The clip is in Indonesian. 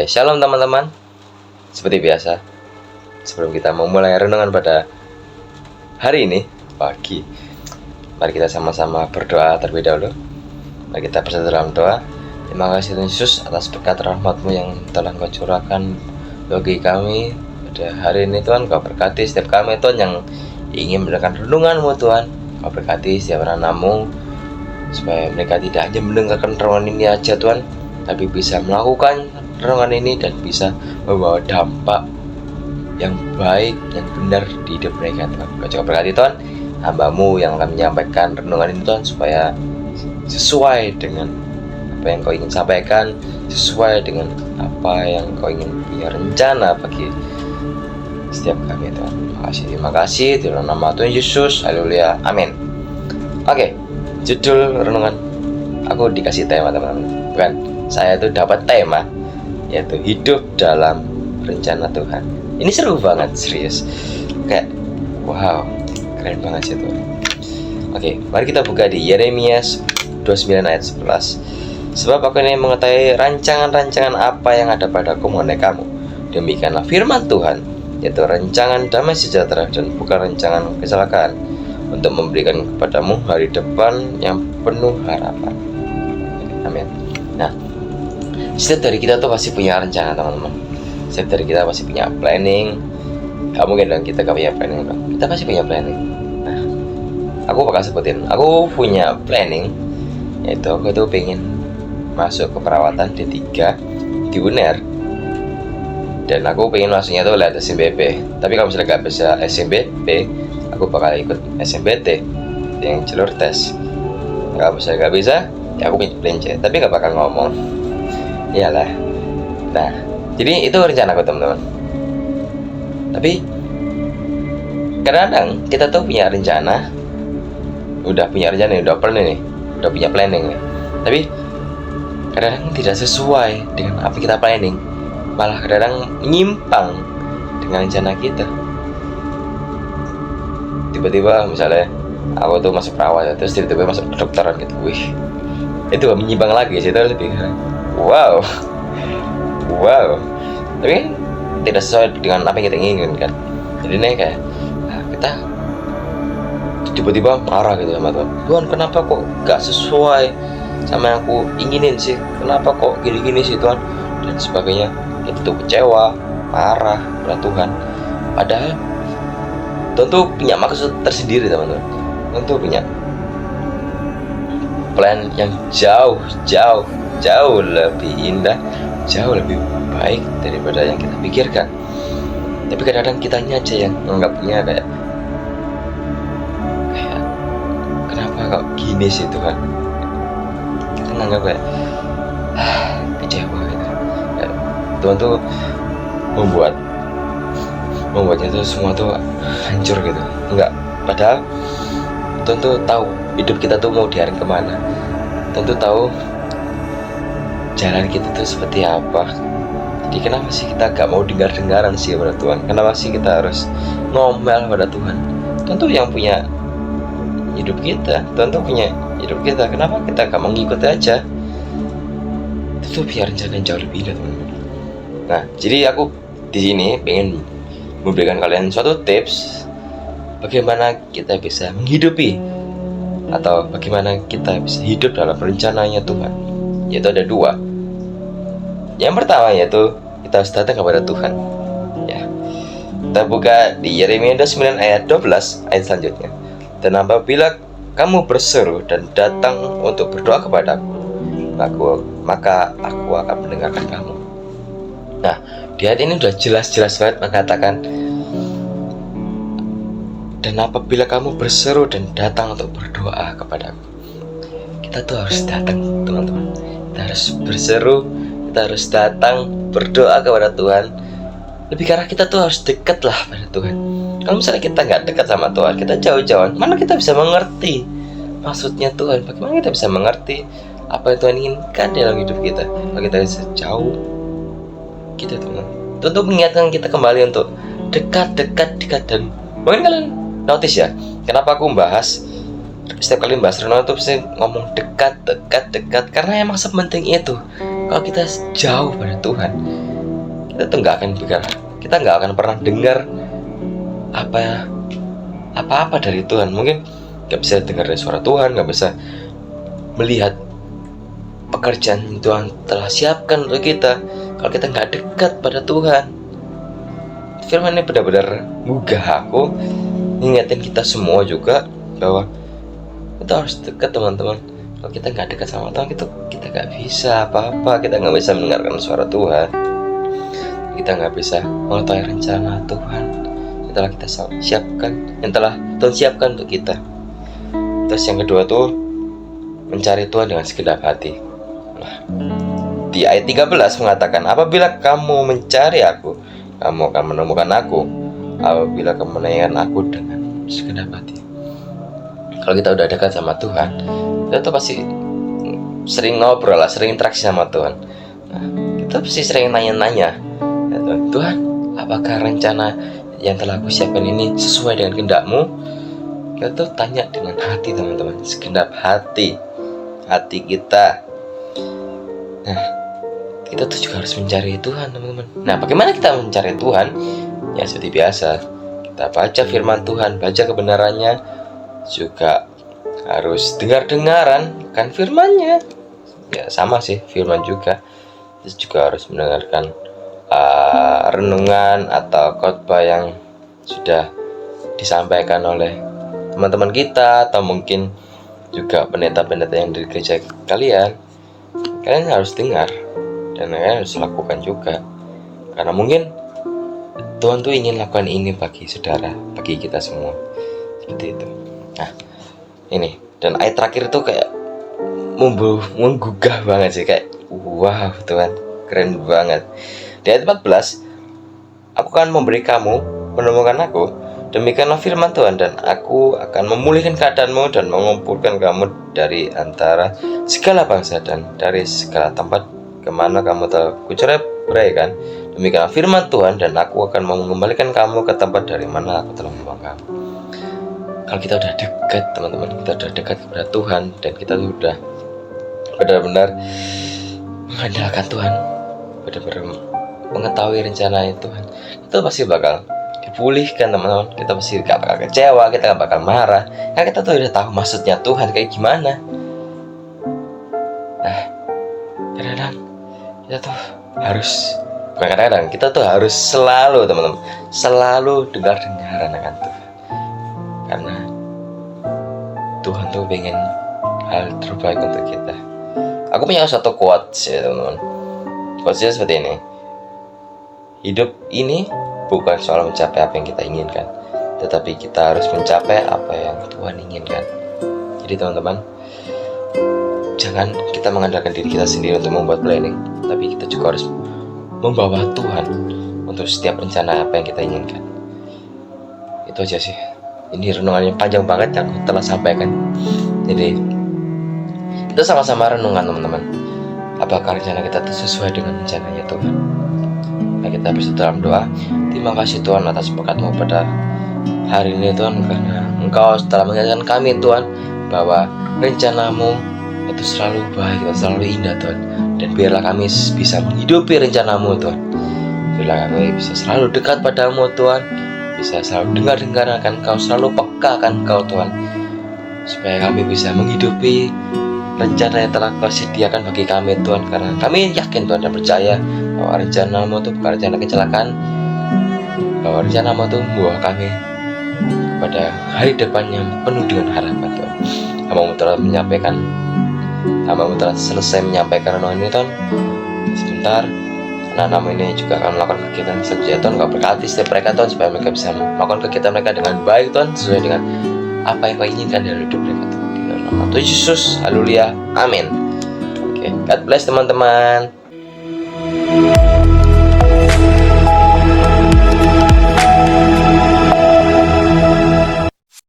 Shalom teman-teman. Seperti biasa, sebelum kita memulai renungan pada hari ini, pagi, mari kita sama-sama berdoa terlebih dahulu. Mari kita bersatu dalam doa. Terima kasih Tuhan Yesus atas berkat rahmat-Mu yang telah Kau curahkan bagi kami pada hari ini Tuhan. Kau berkati setiap kami Tuhan yang ingin mendengarkan renungan-Mu Tuhan. Kau berkati setiap anak-anak-Mu supaya mereka tidak hanya mendengarkan renungan ini aja Tuhan, tapi bisa melakukan renungan ini dan bisa membawa dampak yang baik, yang benar di hidup mereka Tuhan. Kau juga berkati Tuhan hamba-Mu yang akan menyampaikan renungan ini Tuhan, supaya sesuai dengan apa yang Kau ingin sampaikan, sesuai dengan apa yang Kau ingin punya rencana bagi setiap kami Tuhan. Terima kasih dalam nama Tuhan Yesus, haleluya, amin. Oke, judul renungan aku dikasih tema teman-teman, bukan saya tuh dapat tema, yaitu hidup dalam rencana Tuhan. Ini seru banget, serius, kayak wow, keren banget sih Tuhan. Oke, mari kita buka di Yeremia 29 ayat 11. Sebab aku ini mengetahui rancangan-rancangan apa yang ada padaku mengenai kamu, demikianlah firman Tuhan, yaitu rancangan damai sejahtera dan bukan rancangan kecelakaan, untuk memberikan kepadamu hari depan yang penuh harapan. Amin. Nah, setiap dari kita tuh pasti punya rencana teman-teman. Setiap dari kita pasti punya planning. Gak mungkin dong kita gak punya planning dong. Kita pasti punya planning. Nah, aku bakal sebutin. Aku punya planning, yaitu aku tuh pengen masuk ke perawatan D3 di UNER. Dan aku pengen masuknya tuh lewat SNBP. Tapi kalau misalnya gak bisa SNBP, aku bakal ikut SNBT yang jalur tes. Kalau misalnya gak bisa, ya aku plan C, tapi gak bakal ngomong. Iyalah. Nah, jadi itu rencana aku teman-teman. Tapi kadang-kadang kita tuh punya rencana, udah punya planning nih. Tapi kadang-kadang tidak sesuai dengan apa kita planning, malah kadang-kadang menyimpang dengan rencana kita. Tiba-tiba misalnya aku tuh masuk perawat, terus tiba-tiba masuk kedokteran gitu. Wih, itu menyimpang lagi sih, itu lebih wow, tapi tidak sesuai dengan apa yang kita inginkan. Jadi nih kayak kita tiba-tiba marah gitu sama Tuhan. Tuhan, kenapa kok gak sesuai sama yang aku inginin sih? Kenapa kok gini-gini sih Tuhan? Dan sebagainya. Kita tuh kecewa, marah pada Tuhan. Padahal tentu punya maksud tersendiri teman-teman. Tentu punya plan yang jauh lebih indah, jauh lebih baik daripada yang kita pikirkan. Tapi kadang-kadang kitanya aja yang menganggapnya kayak kenapa kok gini sih Tuhan? Kita menganggap kayak kecewa gitu. Tuhan tuh membuatnya tuh semua tuh hancur gitu. Enggak, padahal Tuhan tuh tahu hidup kita tuh mau diarahkan kemana. Tuhan tuh tahu jalan kita tuh seperti apa. Jadi kenapa sih kita gak mau dengar-dengaran sih pada Tuhan? Kenapa sih kita harus ngomel pada Tuhan? Tuhan tuh yang punya hidup kita. Tuhan tuh punya hidup kita. Kenapa kita gak mau ngikut aja? Itu tuh biar rencana jauh lebih indah teman-teman. Nah, jadi aku di sini pengen memberikan kalian suatu tips bagaimana kita bisa menghidupi, atau bagaimana kita bisa hidup dalam rencananya Tuhan. Yaitu ada dua. Yang pertama yaitu kita harus datang kepada Tuhan. Ya, kita buka di Yeremia 29 ayat 12 ayat selanjutnya. Dan apabila kamu berseru dan datang untuk berdoa kepadaku, maka aku akan mendengarkan kamu. Nah, di ayat ini udah jelas-jelas banget mengatakan, dan apabila kamu berseru dan datang untuk berdoa kepadaku. Kita tuh harus datang teman-teman. Kita harus berseru, kita harus datang berdoa kepada Tuhan. Lebih karena kita tuh harus dekat lah pada Tuhan. Kalau misalnya kita gak dekat sama Tuhan, kita jauh-jauhan, mana kita bisa mengerti maksudnya Tuhan? Bagaimana kita bisa mengerti apa yang Tuhan inginkan dalam hidup kita? Kalau kita bisa jauh kita teman-teman. Tentu mengingatkan kita kembali untuk dekat. Dan mungkin kalian notice ya, kenapa aku membahas setiap kali membahas renungan itu pasti ngomong dekat, karena emang sepenting itu. Kalau kita jauh pada Tuhan, kita nggak akan pernah dengar apa-apa dari Tuhan. Mungkin nggak bisa dengar dari suara Tuhan, nggak bisa melihat pekerjaan yang Tuhan telah siapkan untuk kita kalau kita nggak dekat pada Tuhan. Firman ini benar-benar gugah aku, ngingetin kita semua juga bahwa kita harus dekat, teman-teman. Kalau kita nggak dekat sama Tuhan, kita nggak bisa apa-apa. Kita nggak bisa mendengarkan suara Tuhan, kita nggak bisa mengetahui rencana Tuhan yang telah kita siapkan, yang telah Tuhan siapkan untuk kita. Terus yang kedua tuh mencari Tuhan dengan segenap hati. Nah, di ayat 13 mengatakan, apabila kamu mencari aku, kamu akan menemukan aku. Apabila kamu menanyakan aku dengan segenap hati. Kalau kita udah dekat sama Tuhan, kita tuh pasti sering ngobrol lah, sering interaksi sama Tuhan. Nah, kita pasti sering nanya-nanya, Tuhan, apakah rencana yang telah aku siapkan ini sesuai dengan kehendak-Mu? Kita tuh tanya dengan hati, teman-teman, segenap hati kita. Nah, kita tuh juga harus mencari Tuhan, teman-teman. Nah, bagaimana kita mencari Tuhan? Ya seperti biasa, kita baca firman Tuhan, baca kebenarannya, juga harus dengar-dengaran kan firman-Nya. Ya sama sih, firman juga. Terus juga harus mendengarkan renungan atau khotbah yang sudah disampaikan oleh teman-teman kita, atau mungkin juga pendeta-pendeta yang dari gereja kalian harus dengar dan kalian harus lakukan juga, karena mungkin Tuhan tuh ingin lakukan ini bagi saudara, bagi kita semua, seperti itu. Nah, ini dan ayat terakhir itu kayak menggugah banget sih, kayak wow, Tuhan keren banget. Di ayat 14, aku akan memberi kamu menemukan aku, demikianlah firman Tuhan, dan aku akan memulihkan keadaanmu dan mengumpulkan kamu dari antara segala bangsa dan dari segala tempat kemana kamu telah kucerai-beraikan. Demikianlah firman Tuhan, dan aku akan mengembalikan kamu ke tempat dari mana aku telah membuang kamu. Kalau kita udah dekat, teman-teman, kita udah dekat kepada Tuhan, dan kita sudah benar-benar mengandalkan Tuhan, benar-benar mengetahui rencana Tuhan, itu pasti bakal dipulihkan, teman-teman. Kita pasti gak bakal kecewa, kita gak bakal marah, karena kita tuh udah tahu maksudnya Tuhan kayak gimana. Nah, kadang-kadang kita tuh harus selalu, teman-teman, selalu dengar-dengaran akan Tuhan, karena Tuhan tuh pengen hal terbaik untuk kita. Aku punya satu quotes ya, teman-teman. Quotesnya seperti ini: hidup ini bukan soal mencapai apa yang kita inginkan, tetapi kita harus mencapai apa yang Tuhan inginkan. Jadi teman-teman, jangan kita mengandalkan diri kita sendiri untuk membuat planning, tapi kita juga harus membawa Tuhan untuk setiap rencana apa yang kita inginkan. Itu aja sih. Ini renungannya panjang banget yang aku telah sampaikan. Jadi kita sama-sama renungan, teman-teman. Apakah rencana kita itu sesuai dengan rencananya Tuhan? Nah, kita bersatu dalam doa. Terima kasih Tuhan atas berkat-Mu pada hari ini, Tuhan, karena Engkau telah mengingatkan kami, Tuhan, bahwa rencana-Mu itu selalu baik dan selalu indah, Tuhan. Dan biarlah kami bisa menghidupi rencana-Mu, Tuhan. Biarlah kami bisa selalu dekat padamu, Tuhan, bisa selalu dengar akan Kau, selalu peka akan Kau, Tuhan, supaya kami bisa menghidupi rencana yang telah Kau sediakan bagi kami, Tuhan. Karena kami yakin, Tuhan, dan percaya bahwa rencana-Mu itu bukan rencana kecelakaan, bahwa rencana-Mu itu membawa kami kepada hari depan yang penuh dengan harapan, Tuhan. Hamba-Mu telah selesai menyampaikan renungan ini, Tuhan. Sebentar, anak-anak ini juga akan melakukan kegiatan selanjutnya, Tuhan. Kau berkati setiap mereka, Tuhan, supaya mereka bisa melakukan kegiatan mereka dengan baik, Tuhan, sesuai dengan apa yang Kau inginkan dalam hidup mereka, Tuhan. Di dalam nama Tuhan Yesus, haleluya, amin. Oke, God bless, teman-teman.